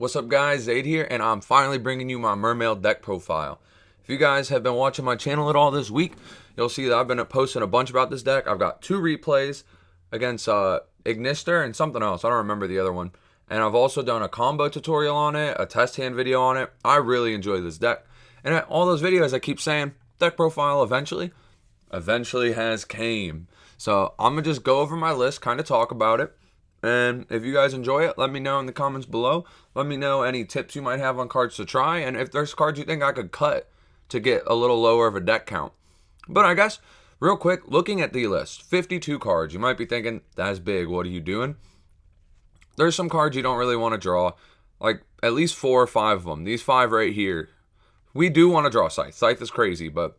What's up guys, Zaid here, and I'm finally bringing you my Mermail deck profile. If you guys have been watching my channel at all this week, you'll see that I've been posting a bunch about this deck. I've got 2 replays against Ignister and something else, I don't remember the other one. And I've also done a combo tutorial on it, a test hand video on it. I really enjoy this deck. And at all those videos I keep saying, deck profile eventually has came. So I'm going to just go over my list, kind of talk about it. And if you guys enjoy it, let me know in the comments below. Let me know any tips you might have on cards to try, and if there's cards you think I could cut to get a little lower of a deck count. But I guess, real quick, looking at the list, 52 cards. You might be thinking, that's big, what are you doing? There's some cards you don't really want to draw, like at least 4 or 5 of them. These 5 right here. We do want to draw Scythe. Scythe is crazy, but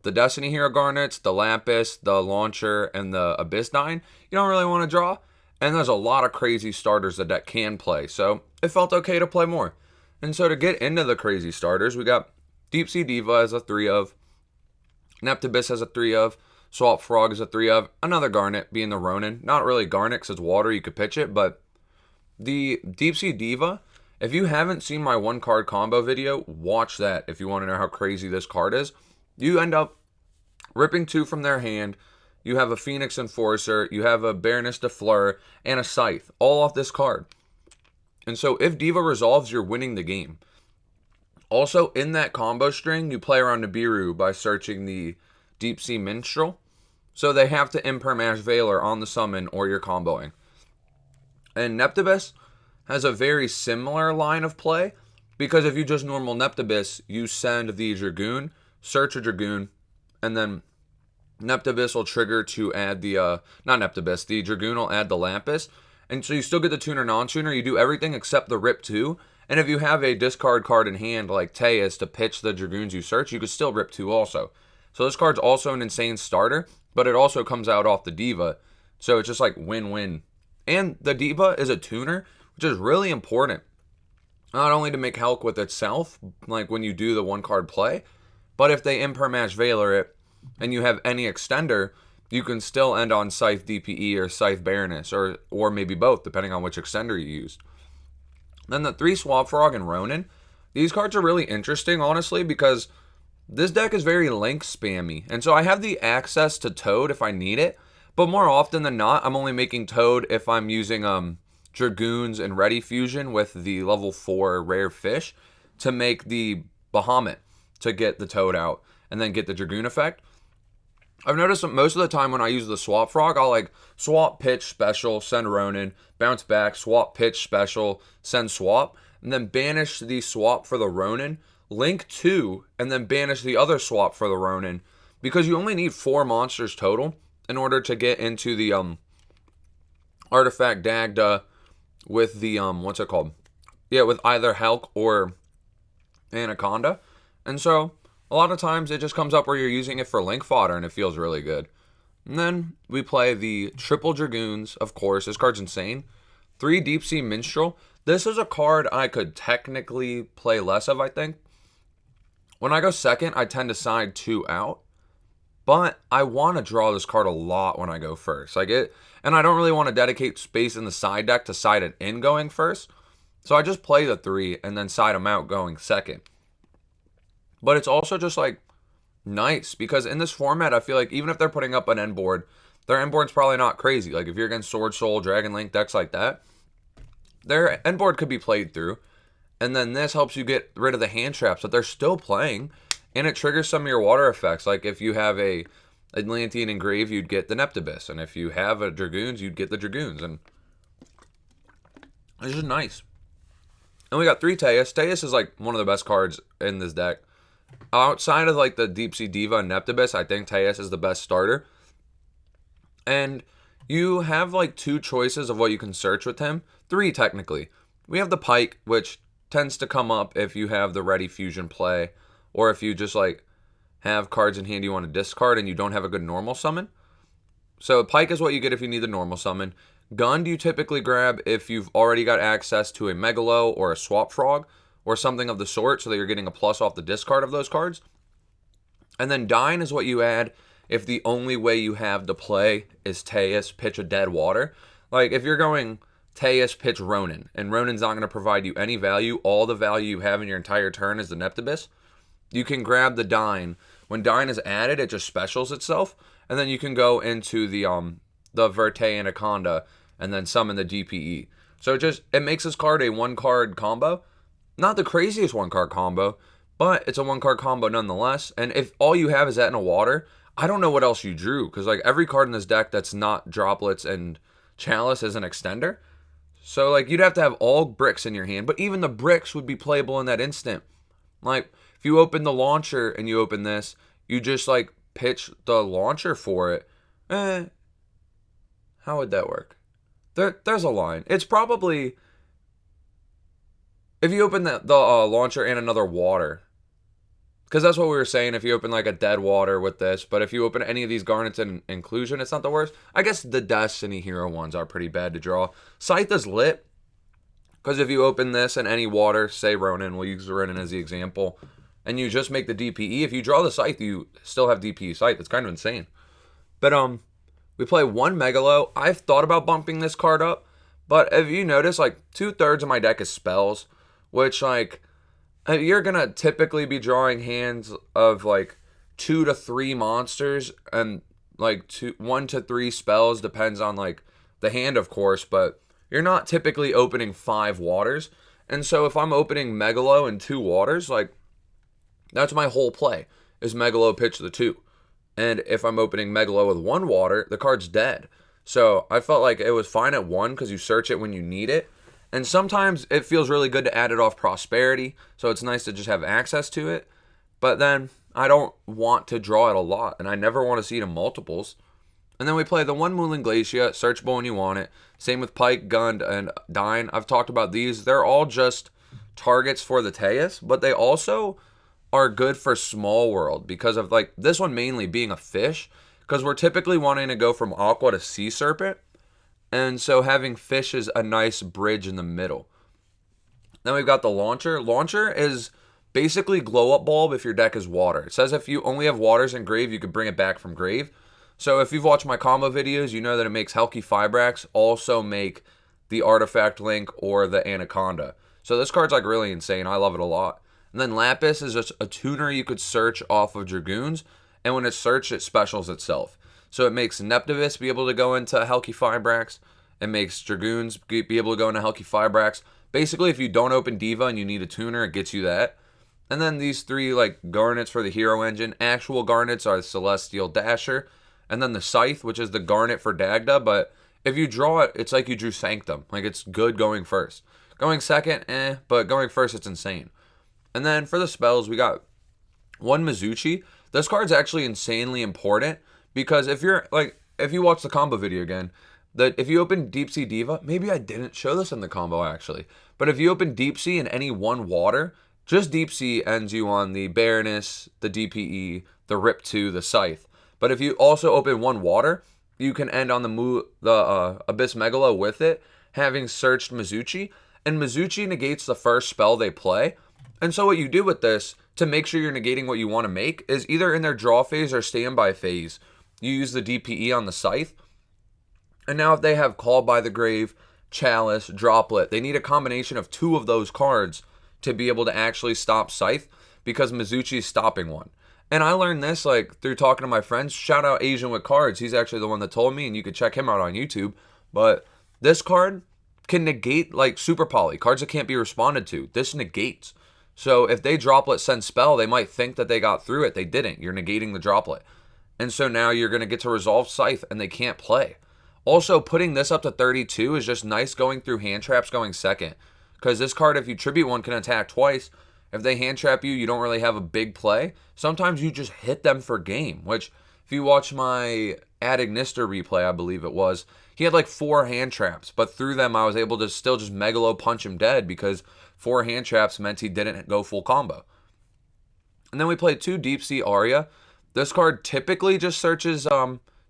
the Destiny Hero Garnets, the Lapis, the Launcher, and the Abyss Dine, you don't really want to draw. And there's a lot of crazy starters the deck can play, so it felt okay to play more. And so to get into the crazy starters, we got Deep Sea Diva as a 3 of, Neptibus as a 3 of, Swap Frog as a 3 of, another Garnet being the Ronin. Not really Garnet because it's water, you could pitch it, but the Deep Sea Diva, if you haven't seen my 1-card combo video, watch that if you want to know how crazy this card is. You end up ripping 2 from their hand. You have a Phoenix Enforcer, you have a Baroness de Fleur, and a Scythe, all off this card. And so if Diva resolves, you're winning the game. Also, in that combo string, you play around Nibiru by searching the Deep Sea Minstrel. So they have to Impermash Veiler on the summon or you're comboing. And Neptibus has a very similar line of play, because if you just normal Neptibus, you send the Dragoon, search a Dragoon, and then Neptibus will trigger to add the, not Neptibus, the Dragoon will add the Lapis. And so you still get the tuner, non-tuner. You do everything except the rip 2. And if you have a discard card in hand like Teus to pitch the Dragoons you search, you could still rip 2 also. So this card's also an insane starter, but it also comes out off the Diva. So it's just like win-win. And the Diva is a tuner, which is really important. Not only to make Helk with itself, like when you do the 1-card play, but if they Impermash Veiler it, and you have any extender, you can still end on Scythe DPE or Scythe Baroness, or maybe both, depending on which extender you used. Then the 3 Swap Frog and Ronin. These cards are really interesting, honestly, because this deck is very link spammy. And so I have the access to Toad if I need it, but more often than not, I'm only making Toad if I'm using Dragoons and Ready Fusion with the level 4 rare fish to make the Bahamut to get the Toad out and then get the Dragoon effect. I've noticed that most of the time when I use the Swap Frog, I'll like swap, pitch, special, send Ronin, bounce back, swap, pitch, special, send swap, and then banish the swap for the Ronin, link 2, and then banish the other swap for the Ronin, because you only need 4 monsters total in order to get into the Artifact Dagda with the, what's it called? Yeah, with either Helk or Anaconda. And so a lot of times it just comes up where you're using it for link fodder and it feels really good. And then we play the triple Dragoons, of course. This card's insane. 3 Deep Sea Minstrel. This is a card I could technically play less of, I think. When I go second, I tend to side 2 out. But I want to draw this card a lot when I go first. And I don't really want to dedicate space in the side deck to side it in going first. So I just play the 3 and then side them out going second. But it's also just like nice, because in this format, I feel like even if they're putting up an end board, their end board's probably not crazy. Like if you're against Sword Soul, Dragon Link, decks like that, their end board could be played through. And then this helps you get rid of the hand traps that they're still playing. And it triggers some of your water effects. Like if you have a Atlantean Engrave, you'd get the Neptibus. And if you have a Dragoons, you'd get the Dragoons. And it's just nice. And we got 3 Teus. Teus is like one of the best cards in this deck. Outside of like the Deep Sea Diva and Neptibus, I think Teus is the best starter. And you have like 2 choices of what you can search with him. 3 technically. We have the Pike, which tends to come up if you have the Ready Fusion play, or if you just like have cards in hand you want to discard and you don't have a good normal summon. So Pike is what you get if you need the normal summon. Gund you typically grab if you've already got access to a Megalo or a Swap Frog, or something of the sort, so that you're getting a plus off the discard of those cards. And then Dine is what you add if the only way you have to play is Teus, pitch a dead water. Like if you're going Teus pitch Ronin, and Ronin's not going to provide you any value. All the value you have in your entire turn is the Neptibus. You can grab the Dine. When Dine is added, it just specials itself, and then you can go into the Verte Anaconda and then summon the DPE. So it makes this card a 1-card combo. Not the craziest 1-card combo, but it's a 1-card combo nonetheless. And if all you have is that in a water, I don't know what else you drew, because like every card in this deck that's not Droplets and Chalice is an extender. So like you'd have to have all bricks in your hand, but even the bricks would be playable in that instant. Like if you open the launcher and you open this, you just like pitch the launcher for it. How would that work? There's a line. It's probably, if you open the launcher and another water, because that's what we were saying, if you open like a dead water with this, but if you open any of these Garnets and Inclusion, it's not the worst. I guess the Destiny Hero ones are pretty bad to draw. Scythe is lit, because if you open this and any water, say Ronin, we'll use Ronin as the example, and you just make the DPE, if you draw the Scythe, you still have DPE Scythe. It's kind of insane. But we play 1 Megalo. I've thought about bumping this card up, but if you notice, like 2/3 of my deck is spells, which like you're gonna typically be drawing hands of like 2 to 3 monsters and like 1 to 3 spells, depends on like the hand, of course, but you're not typically opening 5 waters. And so if I'm opening Megalo and 2 waters, like that's my whole play, is Megalo pitch the 2. And if I'm opening Megalo with 1 water, the card's dead. So I felt like it was fine at 1 because you search it when you need it. And sometimes it feels really good to add it off Prosperity, so it's nice to just have access to it. But then I don't want to draw it a lot, and I never want to see it in multiples. And then we play the 1 Moonling Glacier, searchable when you want it. Same with Pike, Gund, and Dine. I've talked about these. They're all just targets for the Teus, but they also are good for Small World because of like this one mainly being a fish, because we're typically wanting to go from Aqua to Sea Serpent. And so having fish is a nice bridge in the middle. Then we've got the launcher. Launcher is basically glow up bulb if your deck is water. It says if you only have waters in grave, you could bring it back from grave. So if you've watched my combo videos, you know that it makes Helki Fibrax also make the Artifact Link or the Anaconda. So this card's like really insane. I love it a lot. And then Lapis is just a tuner you could search off of Dragoons. And when it's searched, it specials itself. So it makes Neptivus be able to go into Helki Fibrax. It makes Dragoons be able to go into Helki Fibrax. Basically, if you don't open Diva and you need a tuner, it gets you that. And then these 3 like Garnets for the Hero Engine. Actual Garnets are the Celestial Dasher. And then the Scythe, which is the Garnet for Dagda. But if you draw it, it's like you drew Sanctum. Like it's good going first. Going second, but going first, it's insane. And then for the spells, we got 1 Mizuchi. This card's actually insanely important because if you watch the combo video again, that if you open Deep Sea Diva, maybe I didn't show this in the combo actually, but if you open Deep Sea and any 1 water, just Deep Sea ends you on the Baroness, the DPE, the Rip 2, the Scythe. But if you also open 1 water, you can end on the Abyss Megalo with it, having searched Mizuchi, and Mizuchi negates the first spell they play. And so what you do with this to make sure you're negating what you want to make is either in their draw phase or standby phase, you use the DPE on the Scythe. And now if they have Call by the Grave, Chalice, Droplet, they need a combination of 2 of those cards to be able to actually stop Scythe because Mizuchi's stopping 1. And I learned this like through talking to my friends. Shout out Asian with Cards. He's actually the one that told me, and you could check him out on YouTube. But this card can negate like Super Poly, cards that can't be responded to. This negates. So if they Droplet send spell, they might think that they got through it. They didn't. You're negating the Droplet. And so now you're going to get to resolve Scythe, and they can't play. Also, putting this up to 32 is just nice going through hand traps going second. Because this card, if you tribute 1, can attack twice. If they hand trap you, you don't really have a big play. Sometimes you just hit them for game, which if you watch my Adignister replay, I believe it was, he had like 4 hand traps. But through them, I was able to still just Megalo punch him dead because 4 hand traps meant he didn't go full combo. And then we played 2 Deep Sea Aria. This card typically just searches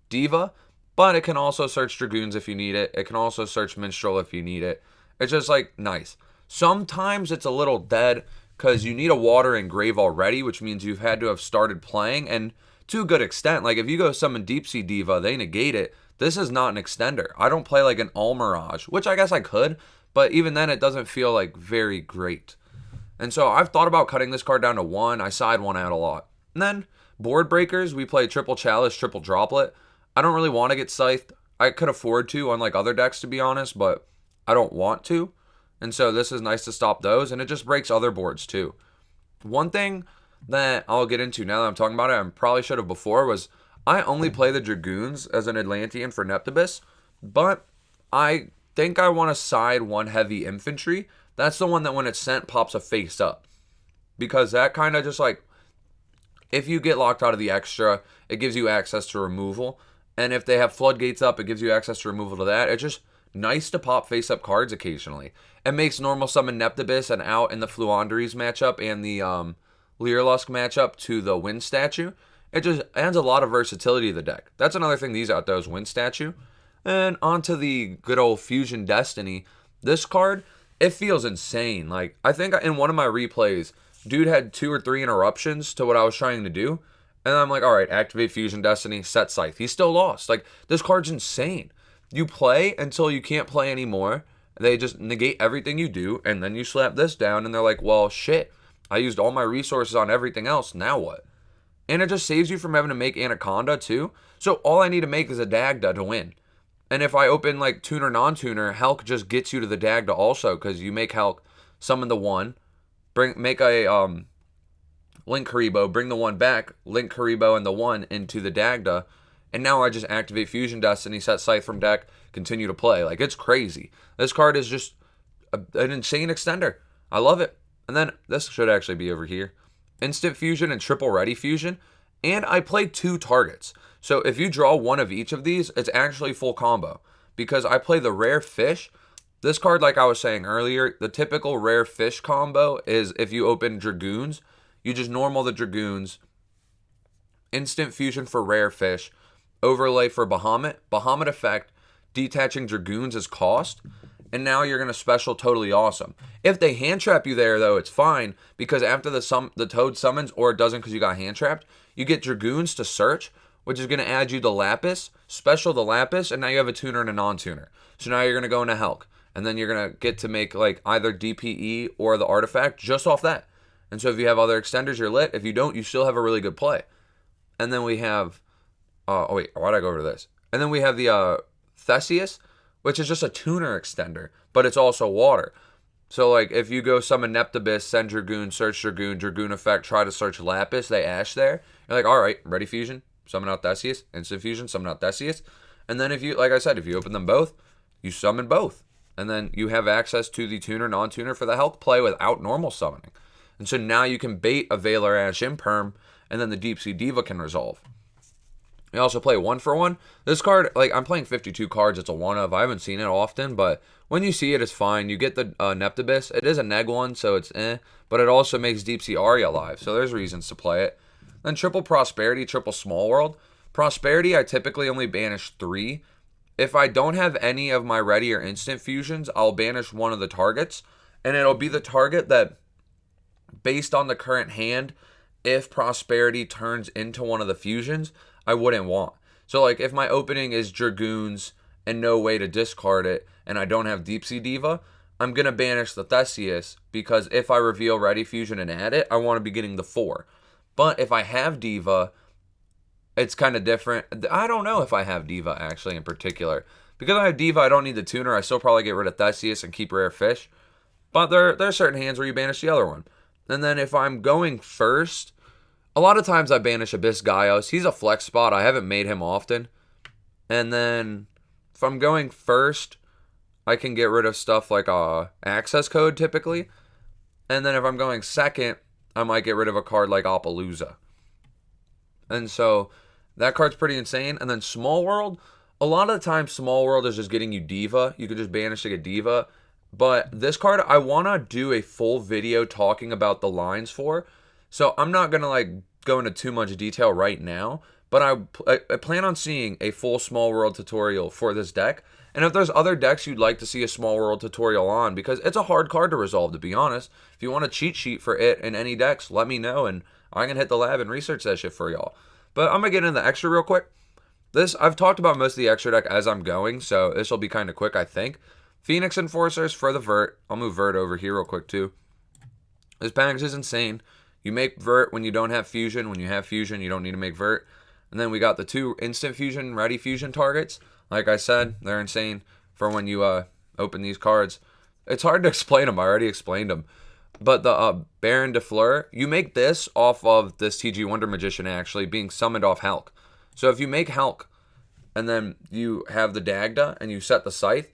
Diva, but it can also search Dragoons if you need it. It can also search Minstrel if you need it. It's just like nice. Sometimes it's a little dead because you need a water in grave already, which means you've had to have started playing, and to a good extent. Like if you go summon Deep Sea Diva, they negate it. this is not an extender. I don't play like an All Mirage, which I guess I could, but even then it doesn't feel like very great. And so I've thought about cutting this card down to 1. I side 1 out a lot. And then board breakers, we play triple chalice, triple droplet. I don't really want to get scythed. I could afford to, unlike other decks, to be honest, but I don't want to. And so this is nice to stop those, and it just breaks other boards too. One thing that I'll get into now that I'm talking about it, I probably should have before, was I only play the Dragoons as an Atlantean for Neptibus, but I think I want to side 1 heavy infantry. That's the one that when it's sent pops a face up. Because that kind of just like, if you get locked out of the extra, it gives you access to removal. And if they have floodgates up, it gives you access to removal to that. It's just nice to pop face-up cards occasionally. It makes normal summon Neptibus and out in the Fluanderies matchup and the Leerlusk matchup to the Wind Statue. It just adds a lot of versatility to the deck. That's another thing these out does, Wind Statue. And onto the good old Fusion Destiny. This card, it feels insane. Like, I think in one of my replays, dude had 2 or 3 interruptions to what I was trying to do. And I'm like, all right, activate Fusion Destiny, set Scythe. He still lost. Like, this card's insane. You play until you can't play anymore. They just negate everything you do, and then you slap this down, and they're like, well, shit. I used all my resources on everything else. Now what? And it just saves you from having to make Anaconda, too. So all I need to make is a Dagda to win. And if I open, like, tuner, non-tuner, Helk just gets you to the Dagda also, because you make Helk summon the 1, make a Link Karibo, bring the 1 back, Link Karibo and the 1 into the Dagda, and now I just activate Fusion Destiny, set Scythe from deck, continue to play. Like, it's crazy. This card is just an insane extender. I love it. And then this should actually be over here. Instant Fusion and Triple Ready Fusion. And I play 2 targets. So if you draw 1 of each of these, it's actually full combo. Because I play the Rare Fish. This card, like I was saying earlier, the typical Rare Fish combo is if you open Dragoons, you just normal the Dragoons, Instant Fusion for Rare Fish, overlay for Bahamut, Bahamut effect, detaching Dragoons as cost, and now you're going to special Totally Awesome. If they hand trap you there, though, it's fine, because after the Toad summons, or it doesn't because you got hand trapped, you get Dragoons to search, which is going to add you the Lapis, special the Lapis, and now you have a tuner and a non-tuner. So now you're going to go into Helk, and then you're going to get to make like either DPE or the artifact just off that. And so if you have other extenders, you're lit. If you don't, you still have a really good play. And then we have, oh wait, why'd I go over to this? And then we have the Theseus, which is just a tuner extender, but it's also water. So like if you go summon Neptibus, send Dragoon, search Dragoon, Dragoon effect, try to search Lapis, they ash there. You're like, all right, ready fusion, summon out Theseus, instant fusion, summon out Theseus. And then if you, like I said, if you open them both, you summon both. And then you have access to the tuner, non-tuner for the health play without normal summoning. And so now you can bait a Veiler Ash Imperm, and then the Deep Sea Diva can resolve. You also play 1-for-1. This card, like, I'm playing 52 cards. It's a 1-of. I haven't seen it often, but when you see it, it's fine. You get the Neptibus. It is a neg one, so it's but it also makes Deep Sea Arya live, so there's reasons to play it. Then triple Prosperity, triple Small World. Prosperity, I typically only banish 3. If I don't have any of my ready or instant fusions, I'll banish one of the targets, and it'll be the target that, based on the current hand, if Prosperity turns into one of the fusions, I wouldn't want. So like if my opening is Dragoons and no way to discard it, and I don't have Deep Sea Diva, I'm going to banish the Theseus, because if I reveal Ready Fusion and add it, I want to be getting the 4. But if I have Diva, it's kind of different. I don't know if I have Diva actually in particular. Because I have Diva, I don't need the tuner. I still probably get rid of Theseus and keep Rare Fish. But there are certain hands where you banish the other one. And then if I'm going first, a lot of times I banish Abyss Gaios. He's a flex spot. I haven't made him often. And then if I'm going first, I can get rid of stuff like access code typically. And then if I'm going second, I might get rid of a card like Appaloosa. And so that card's pretty insane. And then Small World, a lot of the time Small World is just getting you Diva. You could just banish to get Diva. But this card, I want to do a full video talking about the lines for. So I'm not going to like go into too much detail right now. But I plan on seeing a full Small World tutorial for this deck. And if there's other decks you'd like to see a Small World tutorial on, because it's a hard card to resolve, to be honest. If you want a cheat sheet for it in any decks, let me know, and I can hit the lab and research that shit for y'all. But I'm going to get into the extra real quick. This, I've talked about most of the extra deck as I'm going, so this will be kind of quick, I think. Phoenix Enforcers for the Vert. I'll move Vert over here real quick, too. This package is insane. You make Vert when you don't have Fusion. When you have Fusion, you don't need to make Vert. And then we got the 2 instant Fusion, ready Fusion targets. Like I said, they're insane for when you open these cards. It's hard to explain them. I already explained them. But the Baron de Fleur, you make this off of this TG Wonder Magician actually being summoned off Hulk. So if you make Hulk, and then you have the Dagda, and you set the Scythe,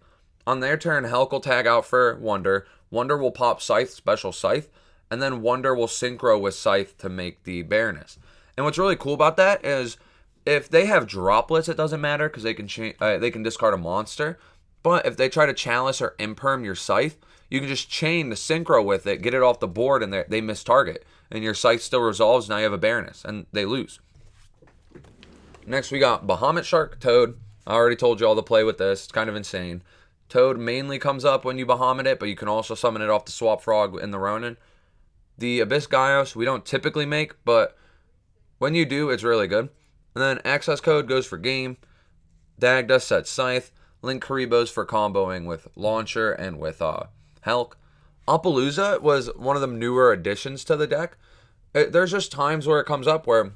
on their turn, Hulk will tag out for Wonder. Wonder will pop Scythe, special Scythe, and then Wonder will synchro with Scythe to make the Baroness. And what's really cool about that is if they have droplets, it doesn't matter because they can discard a monster. But if they try to chalice or imperm your Scythe, you can just chain the synchro with it, get it off the board, and they miss target. And your Scythe still resolves, now you have a Baroness, and they lose. Next, we got Bahamut Shark Toad. I already told you all to play with this. It's kind of insane. Toad mainly comes up when you Bahamut it, but you can also summon it off the Swap Frog in the Ronin. The Abyss Gaios, we don't typically make, but when you do, it's really good. And then Access Code goes for game. Dagda sets Scythe. Link Karibos for comboing with Launcher and with Hulk. Appaloosa was one of the newer additions to the deck. There's just times where it comes up where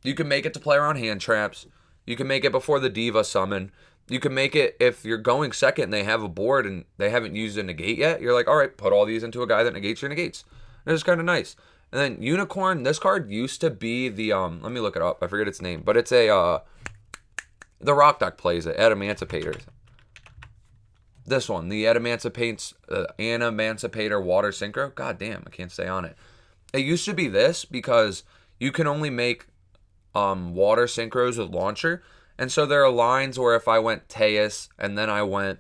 you can make it to play around hand traps. You can make it before the Diva summon. You can make it if you're going second and they have a board and they haven't used a negate yet. You're like, all right, put all these into a guy that negates your negates. And it's kind of nice. And then Unicorn, this card used to be the, let me look it up. I forget its name. But it's the Rock deck plays it, Adamantipator. This one, the Adamantipator Water Synchro. God damn, I can't stay on it. It used to be this because you can only make water synchros with Launcher. And so there are lines where if I went Teus and then I went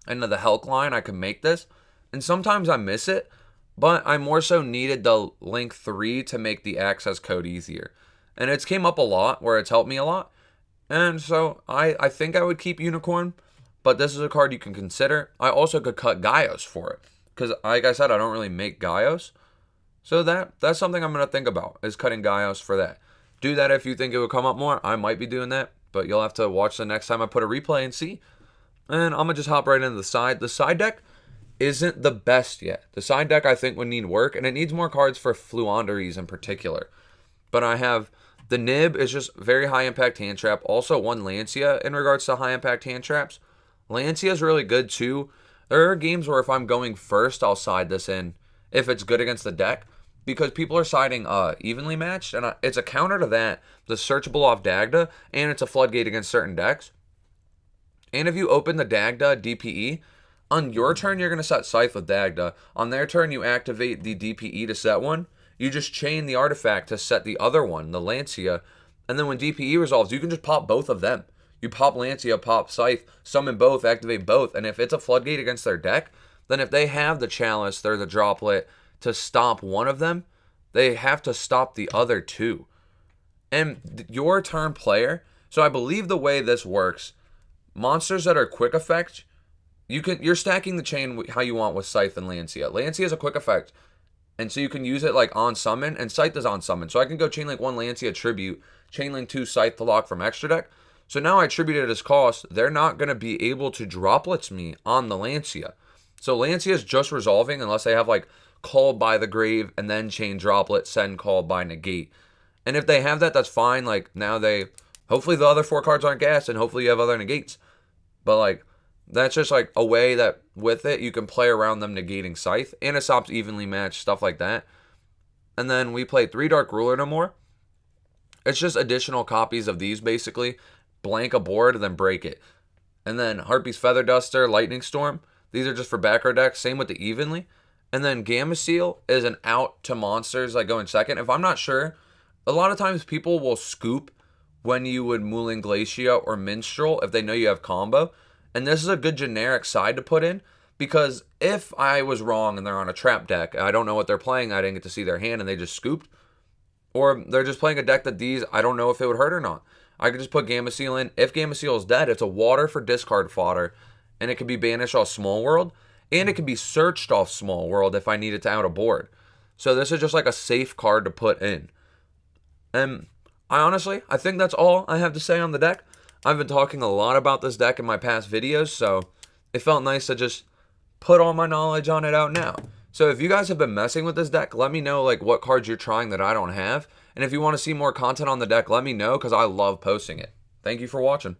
into the Hulk line, I could make this. And sometimes I miss it, but I more so needed the Link 3 to make the access code easier. And it's came up a lot where it's helped me a lot. And so I think I would keep Unicorn, but this is a card you can consider. I also could cut Gaios for it because, like I said, I don't really make Gaios. So that's something I'm going to think about, is cutting Gaios for that. Do that if you think it would come up more. I might be doing that, but you'll have to watch the next time I put a replay and see. And I'm going to just hop right into the side. The side deck isn't the best yet. The side deck, I think, would need work, and it needs more cards for Fluanderies in particular. But I have the Nib is just very high impact hand trap. Also, one Lancia in regards to high impact hand traps. Lancia is really good too. There are games where if I'm going first, I'll side this in if it's good against the deck, because people are siding evenly matched, and it's a counter to that, the searchable off Dagda, and it's a floodgate against certain decks. And if you open the Dagda DPE, on your turn, you're going to set Scythe with Dagda. On their turn, you activate the DPE to set one. You just chain the artifact to set the other one, the Lancia, and then when DPE resolves, you can just pop both of them. You pop Lancia, pop Scythe, summon both, activate both, and if it's a floodgate against their deck, then if they have the chalice, they're the droplet to stop one of them, they have to stop the other two. And your turn player, so I believe the way this works, monsters that are quick effect, you're stacking the chain how you want with Scythe and Lancia. Lancia is a quick effect, and so you can use it like on summon, and Scythe is on summon. So I can go chainlink 1 Lancia tribute, chainlink 2 Scythe to lock from extra deck. So now I attribute it as cost. They're not going to be able to droplets me on the Lancia. So Lancia is just resolving unless they have like Called by the Grave and then chain droplet, send Called by negate. And if they have that, that's fine. Like now hopefully the other 4 cards aren't gas, and hopefully you have other negates. But like that's just like a way that with it you can play around them negating Scythe, and it stops evenly matched, stuff like that. And then we play 3 Dark Ruler no more. It's just additional copies of these basically. Blank a board, then break it. And then Harpy's Feather Duster, Lightning Storm. These are just for back row decks. Same with the Evenly. And then Gamma Seal is an out to monsters like going second. If I'm not sure, a lot of times people will scoop when you would Moulin Glacia or Minstrel if they know you have combo. And this is a good generic side to put in, because if I was wrong and they're on a trap deck, I don't know what they're playing, I didn't get to see their hand and they just scooped. Or they're just playing a deck that I don't know if it would hurt or not. I could just put Gamma Seal in. If Gamma Seal is dead, it's a water for discard fodder, and it can be banished off Small World, and it can be searched off Small World if I need it to out a board. So this is just like a safe card to put in. And I think that's all I have to say on the deck. I've been talking a lot about this deck in my past videos, so it felt nice to just put all my knowledge on it out now. So if you guys have been messing with this deck, let me know like what cards you're trying that I don't have. And if you want to see more content on the deck, let me know because I love posting it. Thank you for watching.